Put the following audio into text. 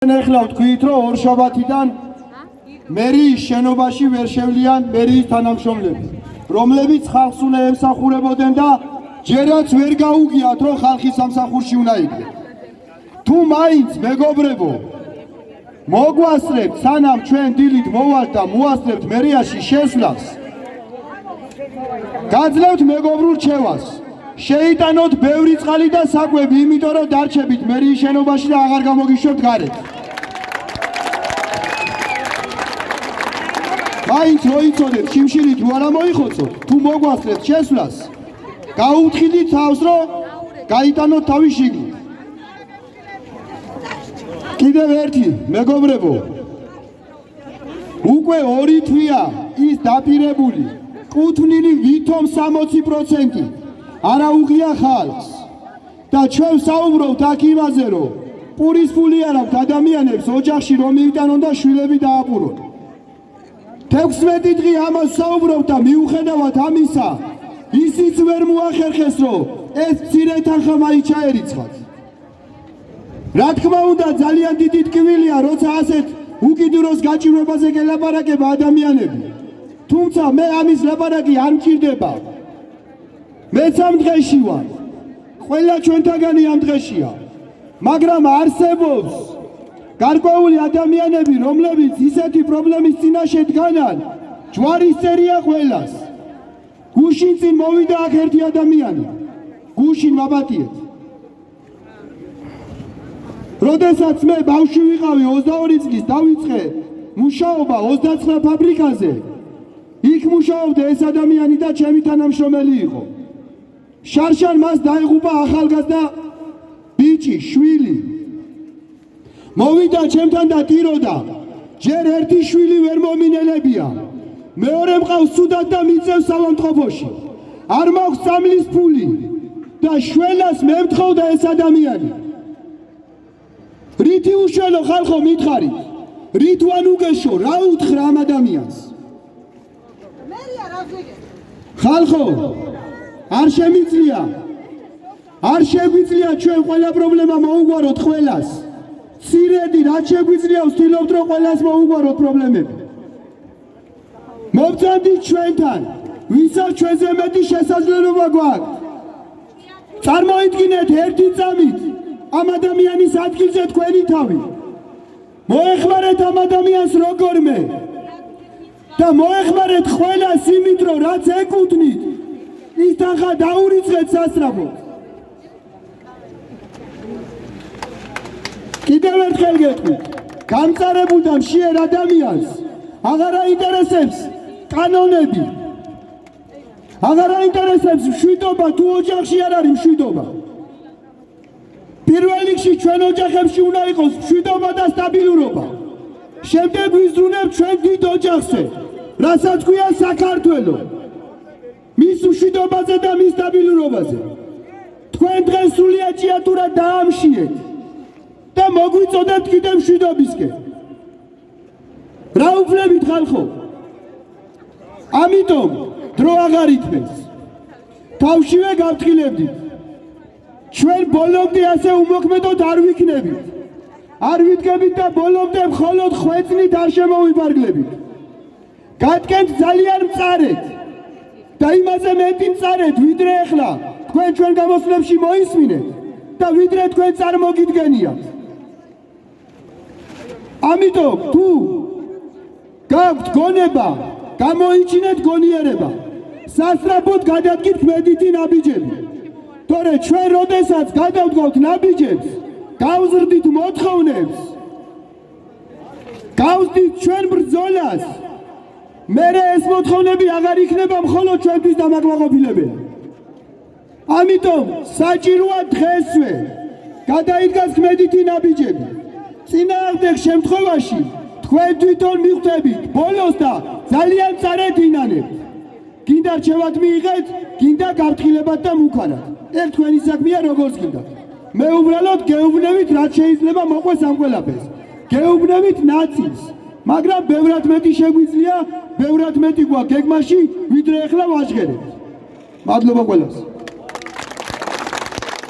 ეხლა ვთქვით, რომ ორშაბათიდან მერიის შენობაში ვერ შევლიან მერიის თანამშრომლები, რომლებიც ხალხს უნდა ემსახურებოდნენ და ჯერაც ვერ გაუგიათ, რომ ხალხი სამსახურში უნდა იქნეს. თუ მაინც მეგობრებო, მოგვასწრებთ, სანამ ჩვენ დილით მოვალთ და მოასწრებთ მერიაში შესვლას, გაძლევთ მეგობრულ რჩევას. შეიტანოთ ბევრი წყალი და საკვები, იმიტომ რომ დარჩებით მერიის შენობაში და აღარ გამოგიშვებთ გარეთ. მაინც რო იცოდეთ, შიმშილით თუ არა მოიხოცოთ, თუ მოგვასწრებთ შესვლას, გაუთხილით თავს, რომ გაიტანოთ თავი შიგნით. კიდევ ერთი, მეგობრებო, უკვე 2 თვეა ის დაპირებული, კუთვნილი ვითომ 60% არა უღია ხალხს და ჩვენ საუბრობთ აქ იმაზე, რომ პურის ფული არ აქვს ადამიანებს ოჯახში რომ მიიტანონ და შვილები დააპურონ. 16 დღე ამას საუბრობთ და მიუხედავად ამისა, ისიც ვერ მოახერხეს, რომ ეს მცირე თანხა მაინც ჩაერიცხათ. რა თქმა უნდა, ძალიან დიდი ტკივილია, როცა ასეთ უკიდურეს გაჭირვებაზე გელაპარაკება ადამიანები. თუმცა მე ამის ლაპარაკი არ მჭირდება. მეც ამ დღეში ვარ, ყველა ჩვენთაგანი ამ დღეშია, მაგრამ არსებობს გარკვეული ადამიანები, რომლებიც ისეთი პრობლემის წინაშე დგანან, ჯვარის წერია ყველას. გუშინ წინ მოვიდა აქ ერთი ადამიანი, გუშინ ვაბატიეთ. როდესაც მე ბავშვი ვიყავი 22 წლის დავიწყე მუშაობა 29 ფაბრიკაზე, იქ მუშაობდა ეს ადამიანი და ჩემი თანამშრომელი იყო. შარშან მას დაეღუპა ახალგაზრდა ბიჭი, შვილი. მოვიდა ჩემთან და ტიროდა, ჯერ ერთი შვილი ვერ მომინელებია, მეორე მყავს ცუდად და მიწევს საავადმყოფოში, არ მაქვს სამლის ფული და შველას მემთხოვდა ეს ადამიანი. რითი უშველო ხალხო მითხარით, რით ვანუგეშო, რა უთხრა ამ ადამიანს? ხალხო, არ შეგვიძლია ჩვენ ყველა პრობლემა მოუგვაროთ ყველას. ცირედი რაც შეგვიძლია ვცდილობთ, რომ ყველას მოუგვაროთ პრობლემები. მობრძანდით ჩვენთან, ვისაც ჩვენზე მეტი შესაძლებლობა გვაქვს. წარმოიდგინეთ ერთი წამით ამ ადამიანის ადგილზე თქვენი თავი. მოეხმარეთ ამ ადამიანს როგორმე და მოეხმარეთ ყველას იმით, რომ რაც ეკუთვნით, ის თანხა დაურიცხეთ სასწრაფოდ. კიდევ ერთხელ გეტყვით, გამწარებულ და მშიერ ადამიანს აღარ აინტერესებს კანონები, აღარ აინტერესებს მშვიდობა, თუ ოჯახში არ არის მშვიდობა. პირველ რიგში ჩვენ ოჯახებში უნდა იყოს მშვიდობა და სტაბილურობა. შემდეგ ვიზრუნებთ ჩვენ დიდ ოჯახზე, რასაც ქვია საქართველო. მის მშვიდობაზე და მის სტაბილურობაზე. თქვენ დღეს სრულიად ჭიათურად დაამშიეთ და მოგვიწოდებთ კიდევ მშვიდობისკენ. რა უფლებით ხალხო? ამიტომ დრო აღარ ითმეს. თავშივე გავთხილებდით. ჩვენ ბოლომდე ასე უმოქმედოდ არ ვიქნებით. არ ვიდგებით და ბოლომდე მხოლოდ ხვეწნით არ შემოვიბარგლებით. გადგენთ ძალიან მწარეთ და იმაზე მეტი მწარეთ, ვიდრე ახლა თქვენ ჩვენ გამოსვლებში მოისმინეთ და ვიდრე თქვენ წარმოგიდგენიათ. ამიტომ თუ გაქვთ გონება, გამოიჩინეთ გონიერება, სასწრაფოდ გადადგით მედითი ნაბიჯები. თორე ჩვენ როდესაც გადავდგავთ ნაბიჯებს, გავზრდით მოთხოვნებს, გავზრდით ჩვენ ბრძოლას, მერე ეს მოთხოვნები აღარ იქნება მხოლოდ ჩვენთვის დამაკმაყოფილებელად. ამიტომ საჭიროა დღესვე გადაიდგას გმედითი ნაბიჯები. წინააღმდეგ შემთხვევაში თქვენ თვითონ მიხვდებით ბოლოს და ძალიან მწარედ ინანებთ. გინდა რჩევად მიიღეთ, გინდა გაფრთხილებად და მუქარად. ეს თქვენი საქმეა როგორც გინდათ. მე უბრალოდ გეუბნებით, რაც შეიძლება მოყვეს ამ ყველაფერს. გეუბნებით ნაცილს, მაგრამ ბევრად მეტი შეგვიძლია, ბევრად მეტი გვაქვს გეგმაში, ვიდრე ახლა ვაჟღერებთ. მადლობა ყველას.